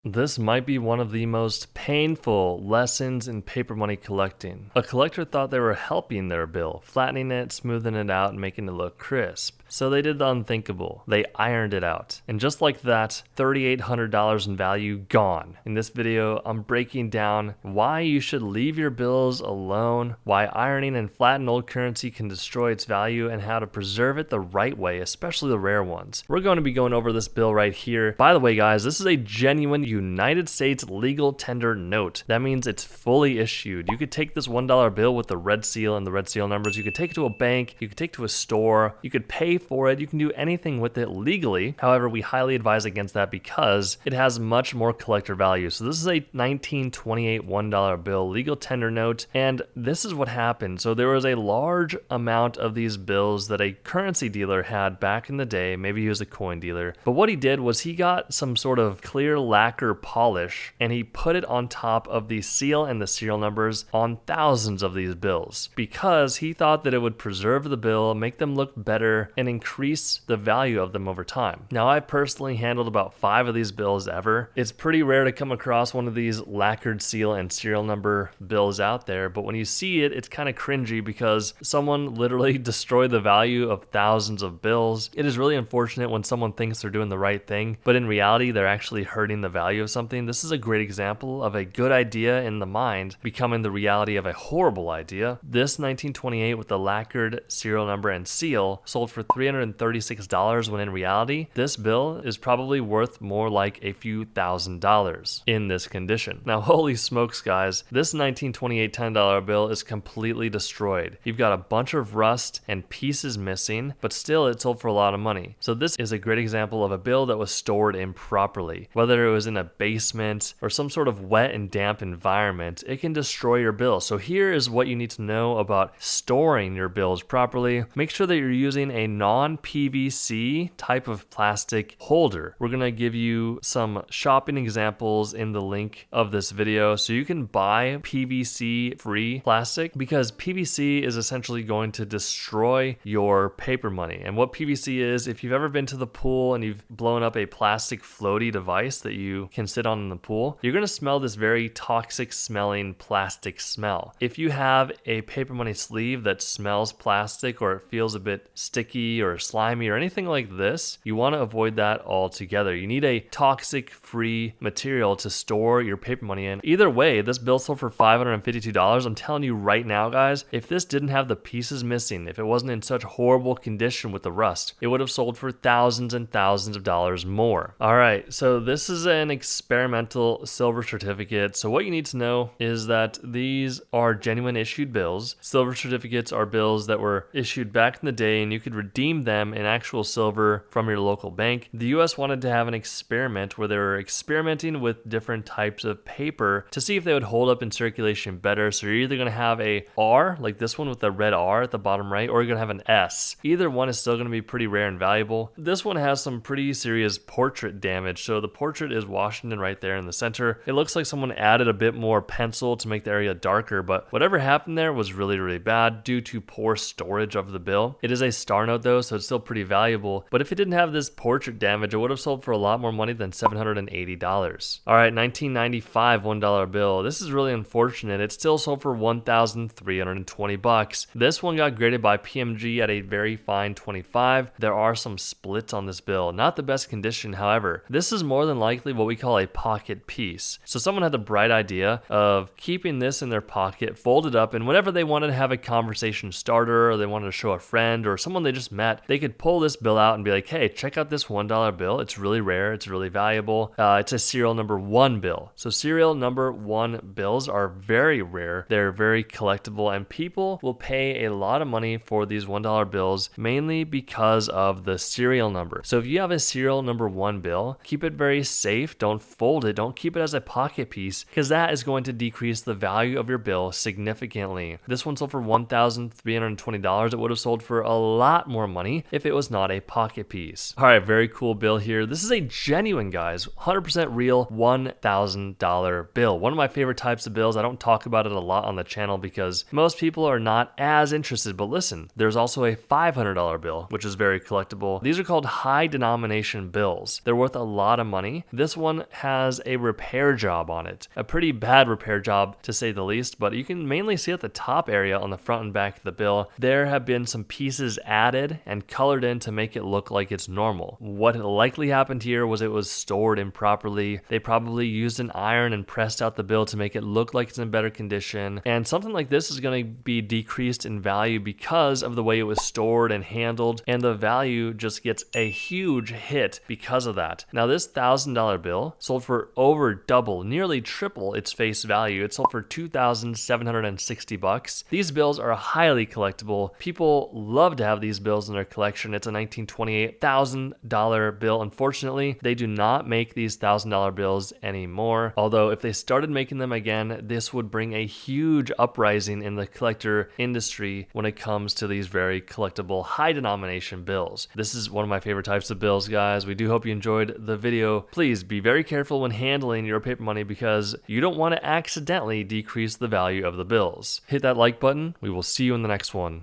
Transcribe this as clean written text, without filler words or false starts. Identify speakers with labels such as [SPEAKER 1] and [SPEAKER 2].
[SPEAKER 1] This might be one of the most painful lessons in paper money collecting. A collector thought they were helping their bill, flattening it, smoothing it out, and making it look crisp. So they did the unthinkable. They ironed it out. And just like that, $3,800 in value gone. In this video, I'm breaking down why you should leave your bills alone, why ironing and flattened old currency can destroy its value, and how to preserve it the right way, especially the rare ones. We're going to be going over this bill right here. By the way, guys, this is a genuine United States legal tender note. That means it's fully issued. You could take this $1 bill with the red seal and the red seal numbers. You could take it to a bank. You could take it to a store. You could pay for it. You can do anything with it legally. However, we highly advise against that because it has much more collector value. So this is a 1928 $1 bill, legal tender note. And this is what happened. So there was a large amount of these bills that a currency dealer had back in the day. Maybe he was a coin dealer. But what he did was he got some sort of clear lacquer polish and he put it on top of the seal and the serial numbers on thousands of these bills because he thought that it would preserve the bill, make them look better, and increase the value of them over time. Now, I personally handled about 5 of these bills ever. It's pretty rare to come across one of these lacquered seal and serial number bills out there, but when you see it, it's kind of cringy because someone literally destroyed the value of thousands of bills. It is really unfortunate when someone thinks they're doing the right thing, but in reality, they're actually hurting the value of something. This is a great example of a good idea in the mind becoming the reality of a horrible idea. This 1928 with the lacquered serial number and seal sold for $336 when in reality, this bill is probably worth more like a few $1,000s in this condition. Now, holy smokes, guys, this 1928 $10 bill is completely destroyed. You've got a bunch of rust and pieces missing, but still it sold for a lot of money. So this is a great example of a bill that was stored improperly. Whether it was in a basement or some sort of wet and damp environment, it can destroy your bill. So here is what you need to know about storing your bills properly. Make sure that you're using a non-PVC type of plastic holder. We're going to give you some shopping examples in the link of this video so you can buy PVC free plastic because PVC is essentially going to destroy your paper money. And what PVC is, if you've ever been to the pool and you've blown up a plastic floaty device that you can sit on in the pool, you're going to smell this very toxic smelling plastic smell. If you have a paper money sleeve that smells plastic or it feels a bit sticky or slimy or anything like this, you want to avoid that altogether. You need a toxic free material to store your paper money in. Either way, this bill sold for $552. I'm telling you right now, guys, if this didn't have the pieces missing, if it wasn't in such horrible condition with the rust, it would have sold for thousands and thousands of dollars more. All right, so this is an experimental silver certificate. So what you need to know is that these are genuine issued bills. Silver certificates are bills that were issued back in the day and you could redeem them in actual silver from your local bank. The US wanted to have an experiment where they were experimenting with different types of paper to see if they would hold up in circulation better. So you're either going to have a R, like this one with the red R at the bottom right, or you're going to have an S. Either one is still going to be pretty rare and valuable. This one has some pretty serious portrait damage. So the portrait is Washington right there in the center. It looks like someone added a bit more pencil to make the area darker, but whatever happened there was really, really bad due to poor storage of the bill. It is a star note though, so it's still pretty valuable, but if it didn't have this portrait damage, it would have sold for a lot more money than $780. All right, 1995 $1 bill. This is really unfortunate. It still sold for $1,320. This one got graded by PMG at a very fine 25. There are some splits on this bill. Not the best condition, however. This is more than likely what we call a pocket piece. So someone had the bright idea of keeping this in their pocket, folded up, and whenever they wanted to have a conversation starter or they wanted to show a friend or someone they just met, they could pull this bill out and be like, hey, check out this $1 bill. It's really rare. It's really valuable. It's a serial number 1 bill. So serial number 1 bills are very rare. They're very collectible and people will pay a lot of money for these $1 bills mainly because of the serial number. So if you have a serial number 1 bill, keep it very safe. Don't fold it. Don't keep it as a pocket piece because that is going to decrease the value of your bill significantly. This one sold for $1,320. It would have sold for a lot more money if it was not a pocket piece. All right, very cool bill here. This is a genuine, guys, 100% real $1,000 bill. One of my favorite types of bills. I don't talk about it a lot on the channel because most people are not as interested, but listen, there's also a $500 bill, which is very collectible. These are called high denomination bills. They're worth a lot of money. This one has a repair job on it, a pretty bad repair job to say the least, but you can mainly see at the top area on the front and back of the bill, there have been some pieces added and colored in to make it look like it's normal. What likely happened here was it was stored improperly. They probably used an iron and pressed out the bill to make it look like it's in better condition. And something like this is going to be decreased in value because of the way it was stored and handled, and the value just gets a huge hit because of that. Now this $1,000 bill sold for over double, nearly triple its face value. It sold for $2,760. These bills are highly collectible. People love to have these bills in their collection. It's a 1928 $1,000 bill. Unfortunately, they do not make these $1,000 bills anymore. Although if they started making them again, this would bring a huge uprising in the collector industry when it comes to these very collectible high denomination bills. This is one of my favorite types of bills, guys. We do hope you enjoyed the video. Please be very careful when handling your paper money because you don't want to accidentally decrease the value of the bills. Hit that like button. We will see you in the next one.